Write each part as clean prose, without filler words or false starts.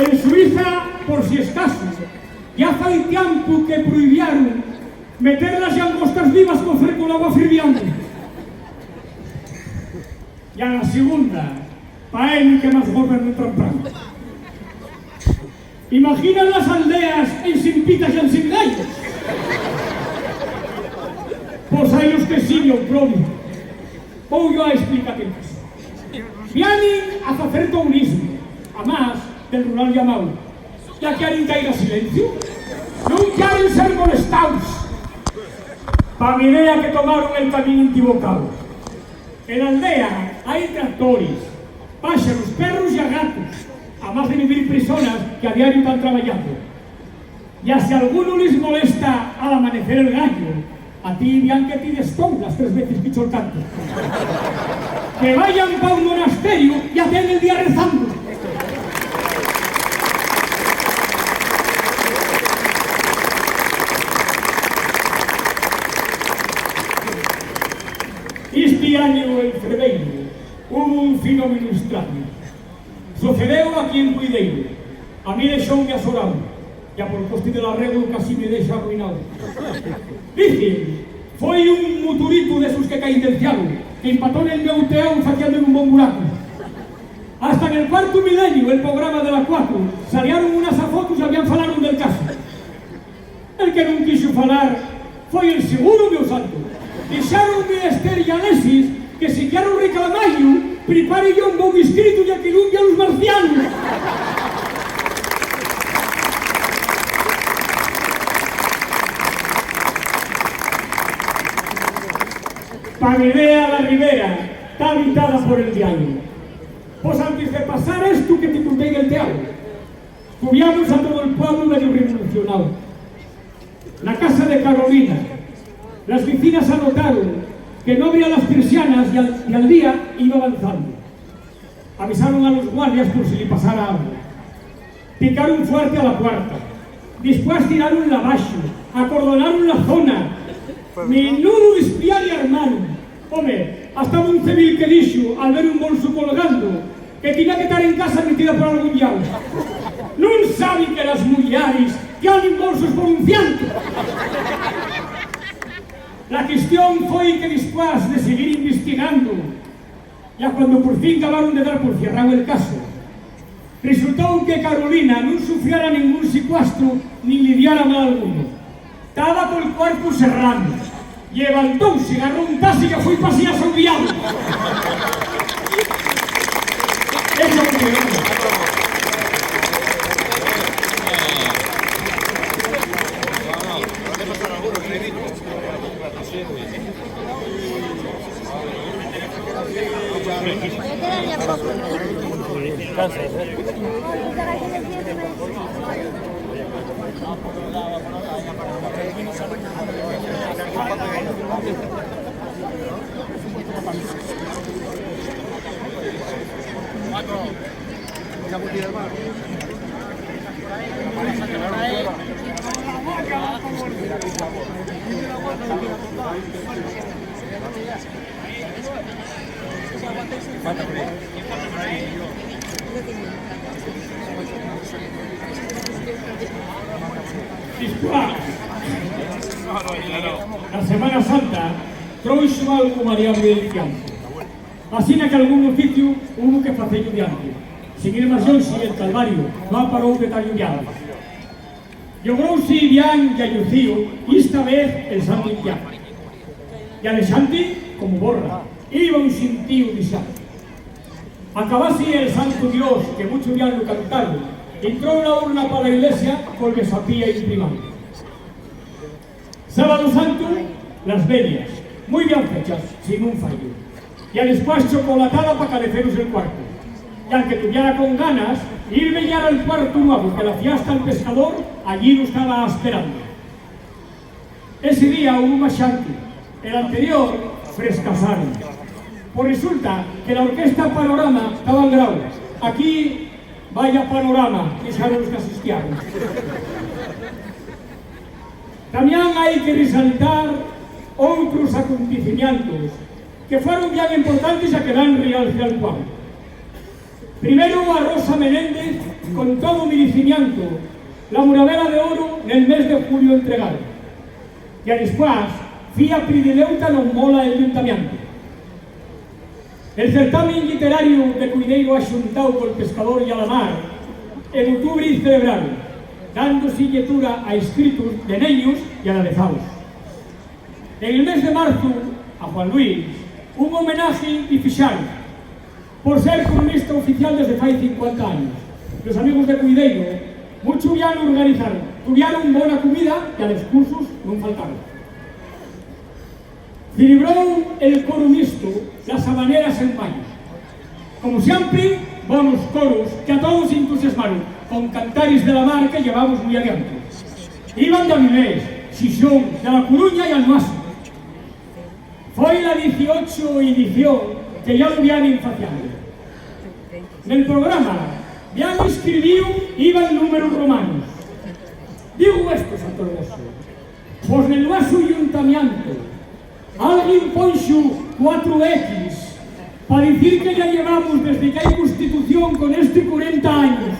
En Suiza, por si escaso, ya fai tiempo que prohibieron meter las llangostas vivas con agua ferviendo. Y a la segunda, pa' él que más gorda no trampan. Imaginan las aldeas en Simpitas y en Singallos. Pues hay los que siguen propio. Ou yo a explicar el caso. Vienen a hacer turismo, a más del rural llamado. Ya quieren caer a silencio. No quieren ser molestados. Pa' mi idea que tomaron el camino equivocado. En la aldea hay tractores, pájaros, perros y a gatos, a más de vivir personas que a diario están trabajando. Y si a alguno les molesta al amanecer el gallo, a ti bien que tienes tú las 3 veces que hizo el canto. Que vayan pa' un monasterio y hacen el día rezando. Este año en febrero hubo un fenómeno extraño. Sucedeu aquí en Cuideiro. A mí deixoume asorado. Ya por coste del arreglo casi me deixa arruinado. Dicen, foi un motorito desos que caen del cielo, que empató en el meu teao faciando en un bon buraco. Hasta en el cuarto milenio, el programa de la 4, salieron unas fotos y habían falaron del caso. El que non quiso falar foi el seguro, meu santo. Deixaronme Esther y Alexis que si quiero reclamallo, prepare yo un bon escrito y aquilumbe a los marcianos. Panidea la Ribera está habitada por el diablo. Pues antes de pasar esto que te conté en el teatro, tuviéramos a todo el pueblo medio revolucionado. La casa de Carolina, las vecinas anotaron que no abría las persianas y al día iba avanzando. Avisaron a los guardias por si le pasara algo. Picaron fuerte a la puerta. Después tiraron la abajo, acordonaron la zona. Menudo espiario hermano. Hombre, hasta un civil que dijo al ver un bolso colgando que tenía que estar en casa metida por algún diablo. No saben que las mujeres tienen bolsos por un ciento. La cuestión fue que después de seguir investigando, ya cuando por fin acabaron de dar por cerrado el caso, resultó que Carolina no sufriera ningún secuestro ni lidiara mal alguno. Estaba con el cuerpo cerrado. Levantóse, agarró un taxi y fue pasear a su diablo. Eso es lo que la Semana Santa trouxo algo variable de fianza. Así que algún oficio hubo que facer de antes. Seguir más yo si el Calvario no parou de tal lluviado. Logrouse bien y ayucío, y esta vez el santo limpiado. Y Alexandre, como borra, iba un sentido de santo. Acabase el santo Dios, que mucho bien lo cantaron, entró una urna para la iglesia con besapía y primando. Sábado Santo, las velias, muy bien fechas, sin un fallo. Y después chocolatada para caleceros el cuarto. Y aunque tuviera con ganas, irme ya al cuarto nuevo, que la fiesta al pescador allí lo estaba esperando. Ese día hubo más shanty, el anterior frescasaron. Pues resulta que la orquesta Panorama estaba en grau. Aquí, vaya panorama, que saben los que asistieron. También hay que resaltar otros acontecimientos que fueron bien importantes a que dan realce al pueblo. Primero a Rosa Menéndez con todo merecimiento, la Muravela de Oro nel mes de julio entregado. E despois, fía privileuta non mola el Ayuntamiento. El certamen literario de Cuideiro axuntado col pescador e a la mar, en outubro celebrado, dando signatura a escritos de neños e anavezados. En el mes de marzo, a Juan Luis, un homenaje y fixaron por ser cronista oficial desde fai 50 años. Los amigos de Cuideiro, mucho bien organizaron, tuvieron buena comida y a los cursos non faltaron. Celebrou el coro mixto las habaneras en mayo. Como siempre, buenos coros que a todos entusiasmaron, con cantares de la mar que llevamos muy adiante. Iban de Avilés, Xixón, de La Coruña y Almasa. Foi la 18 edición que ya lo habían faciado. Nel programa ya escribiu iban números romanos. Digo esto, Santo Hermoso, pues nel nuestro ayuntamiento alguien ponxo 4X para decir que ya llevamos desde que hay Constitución con este 40 años.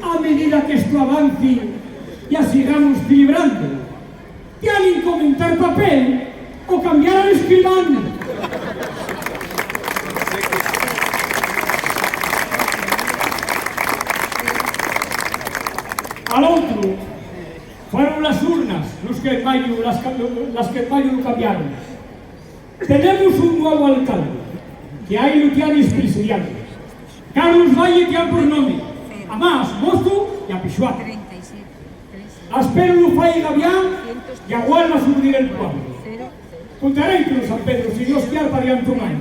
A medida que esto avance, ya sigamos celebrando. Tienen comentar papel o cambiar al escribano. Al otro, fueron las urnas las que en mayo lo cambiaron. Tenemos un nuevo alcalde, que hay Lutianis presidiando. Carlos Valle que por nombre, a más, mozo y a Pixuá. Espero lo faiga bien y aguarda a subir el pueblo. Contaré con San Pedro, si Dios quiere, para diante un año.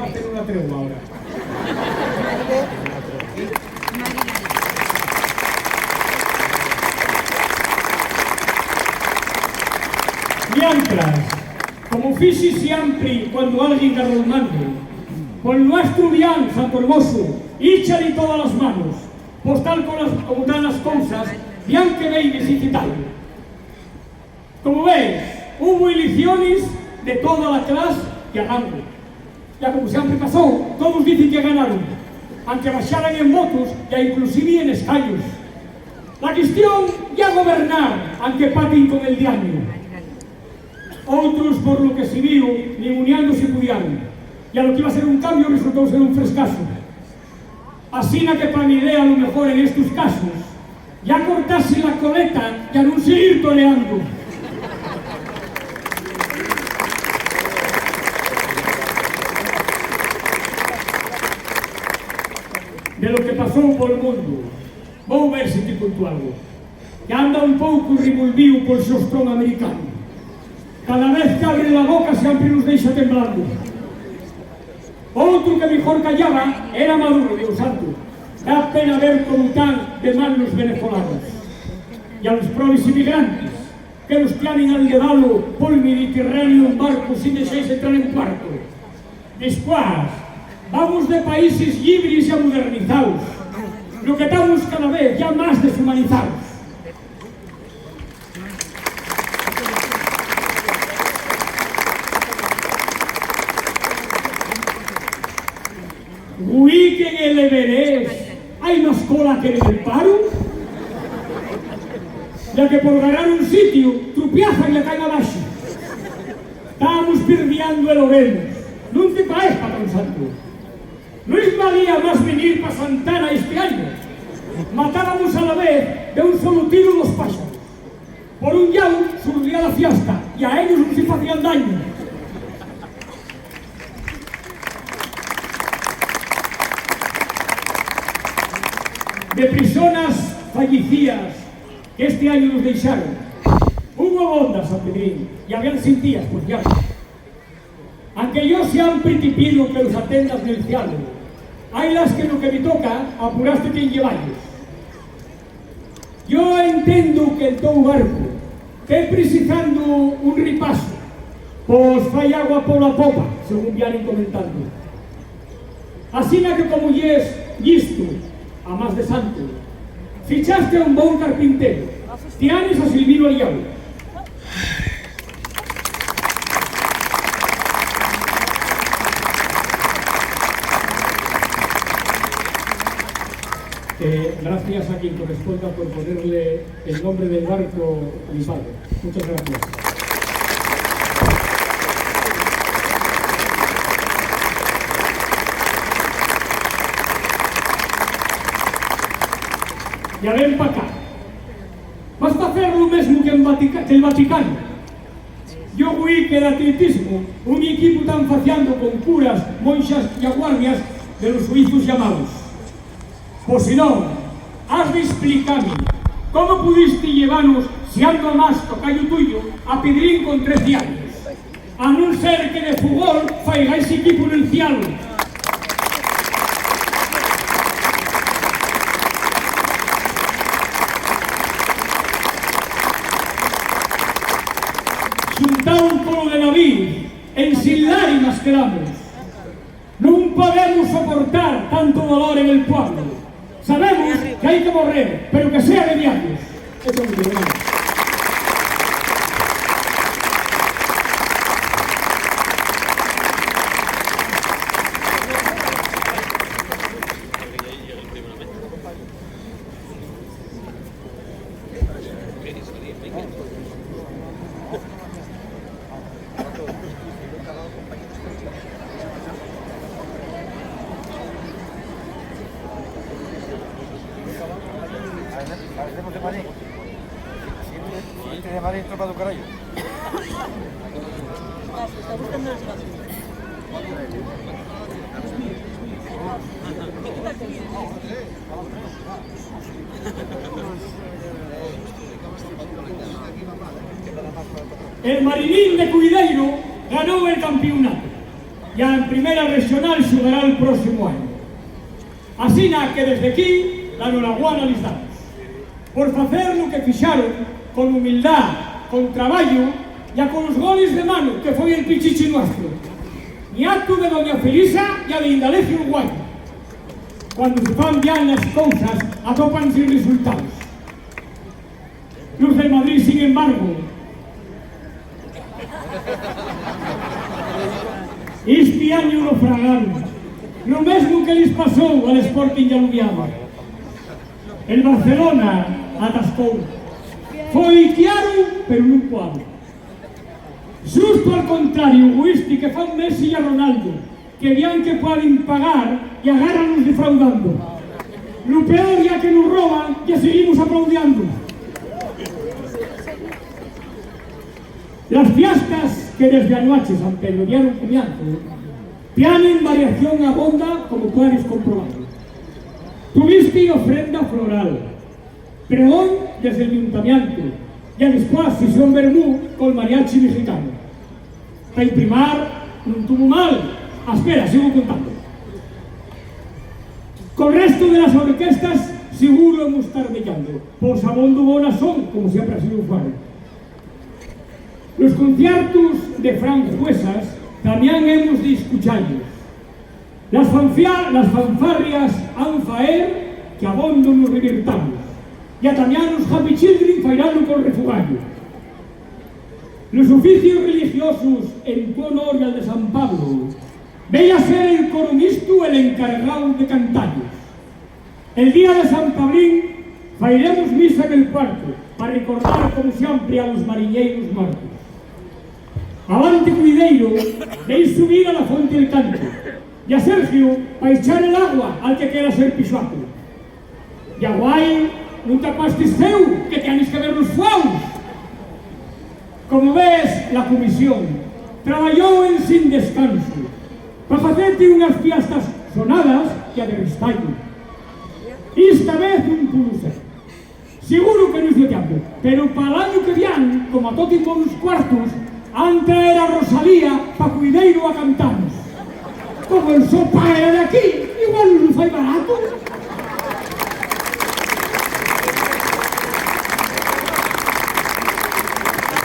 Va a tener una tregua ahora. Mientras, como fixi siempre cuando alguien agarró el mando, con nuestro bien, Santo Hermoso, échale todas las manos, pues tal como dan las cosas, bien que veis y citáis. Como veis, hubo elecciones de toda la clase que ganó. Ya como siempre pasó, todos dicen que ganaron, aunque baixaran en votos e inclusive en escaños. La cuestión ya gobernar, aunque paten con el diario. Otros, por lo que se vio, ni uniendo se pudieron. Y a lo que iba a ser un cambio resultó ser un frescaso. Así que para mi idea, a lo mejor en estos casos, ya cortarse la coleta y a no seguir toreando. De lo que pasó por el mundo, voy a ver si te cuento algo. Que anda un poco revolvido por el sostrón americano. Cada vez que abre la boca siempre nos deixa temblando. Otro que mejor callaba era Maduro, Dios santo. Da pena ver como tan de mal los venezolanos. Y a los pobres inmigrantes, que los tienen al dedalo por el Mediterráneo en barcos sin desearse entrar en cuarto. Después, vamos de países libres y modernizados, lo que estamos cada vez ya más deshumanizados. Uy, que en el Everest hay más cola que en el paro. Ya que por ganar un sitio, trupiazan y le caen abajo. Estábamos perdiendo el oremos. No te parece, patrón santo. No es valía más venir para Santana este año. Matábamos a la vez de un solo tiro los pájaros. Por un lado surgía la fiesta y a ellos no se hacían daño. De personas fallecidas que este año nos deixaron. Hubo bodas, San Pedrín, y habían sentías, pues ya. Aunque yo siempre te pido que los atendas del cielo, hay las que lo que me toca, apuraste que en llevallos. Yo entiendo que el todo barco esté precisando un ripaso, pues fai agua por la popa, según vienen comentando. Así que como es listo, a más de santo, fichaste a un buen carpintero, tienes a Silvino Aliago. Gracias a quien corresponda por ponerle el nombre del barco a mi padre. Muchas gracias. Ya ven para acá. Basta hacer lo mismo que el Vaticano. Yo vi que el atletismo, un equipo tan faciando con curas, monxas y guardias de los suizos llamados. Pues si no, has de explicarme cómo pudiste llevarnos, si ando más tocayo tuyo, a Pedrín con 13 años, a no ser que de fútbol faigáis equipo en el cielo. Xuntado polo de Navín, en sin lágrimas quedamos. Non podemos soportar tanto dolor en el pueblo. Sabemos que hay que morrer, pero que sea de diarios. Eso es lo que queremos. de Madrid tropa do carallo. El Marinín de Cuideiro ganó el campeonato. Ya en primera regional jugará el próximo año. Así que desde aquí la enhorabuena les damos por hacer lo que fixaron con humildad, con traballo y con los goles de mano que fue el pichichi nuestro. Ni acto de doña Felisa y a de Indalecio Uruguayo. Cuando se van bien las cosas, atopan sin resultados. Los del Madrid, sin embargo, este año lo fragaron. Lo mismo que les pasó al Sporting Aluviado. El Barcelona atascó. Foi claro, pero non cuadro. Justo al contrario, Guisti, que fan Messi y a Ronaldo, que vean que pueden pagar y agárranos defraudando. Lo peor ya que nos roban, ya seguimos aplaudiendo. Las fiestas que desde anoche San Pedro dieron comienzo, tienen variación abonda, como puedes comprobar. Tuviste ofrenda floral, pregón desde el ayuntamiento, y después sesión vermú con mariachi mexicano. Para imprimar, no tuvo mal. Espera, sigo contando. Con el resto de las orquestas, seguro hemos estar brillando. Por Sabondo Bona son, como siempre ha sido usuario. Los conciertos de Franjuesas también hemos de escucharlos. Las fanfarrias han faer que abondo nos revirtamos. Y también los Happy Children fairando con refugallo. Los oficios religiosos en tu honor y al de San Pablo, veía ser el coromisto el encargado de cantallos. El día de San Pabrín fairemos misa en el cuarto para recordar como siempre a los mariñeiros muertos. Avante Cuideiro, veis subir a la fuente del canto, y a Sergio para echar el agua al que quiera ser pisuaco. Y a Guay, non tapastes seu, que tenéis que ver los fuegos. Como ves, la comisión trabajó en sin descanso para hacerte unas fiestas sonadas que a de restallo. Esta vez un pudo ser. Seguro que no es de tiempo, pero para el año que viene, como a todos con los cuartos, han traer a Rosalía para Cuideiro a cantarnos. Como el sopa era de aquí, igual nos lo fai barato.